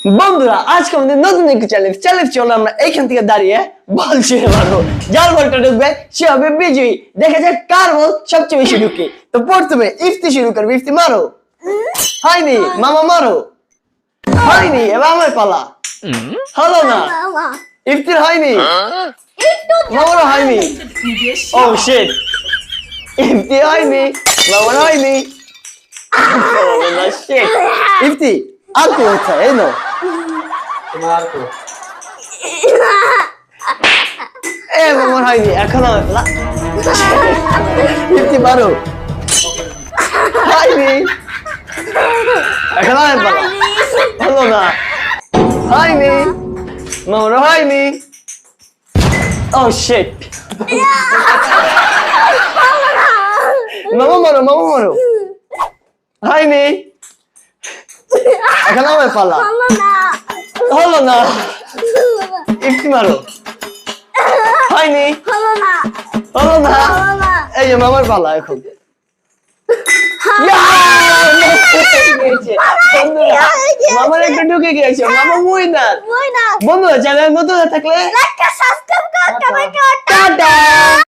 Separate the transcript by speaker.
Speaker 1: বন্ধুরা আজকে আমাদের নতুন একটি চ্যালেঞ্জ চলো আমরা এইখান থেকে দাঁড়িয়ে বল ছুঁড়ে মারবো, যার বলটা ঢুকবে সে হবে বিজয়ী। দেখা যাক কার বল সবচেয়ে বেশি ঢুকে। তো প্রথমে ইফতি শুরু করবে। ইফতি মারো। হয়নি, মামা মারো। হয়নি, এবার আমার পালা। হলো না, ইফতির হয়নি, মামারও হয়নি। ও শিট, ইফতি হয়নি, মামার হয়নি। শিট, ইফতি আর কি হচ্ছে? এই নো এ মামার হয়নি, এখন আমার পালা। ইফতি মারো। হয়নি, এখন আমার পালা। হলো না, হয়নি, মামারও হয়নি। ও শিট, মামা মারো, মামা মারো। হয়নি, এখন আমার পালা। হলো না, ইফতি মারো। হয়নি, হলো না, এই যে মামার পালা এখন। মামার একটা ঢুকে গিয়েছে, মামা উইনার। বন্ধুরা চ্যানেল নতুন থাকলে টাটা।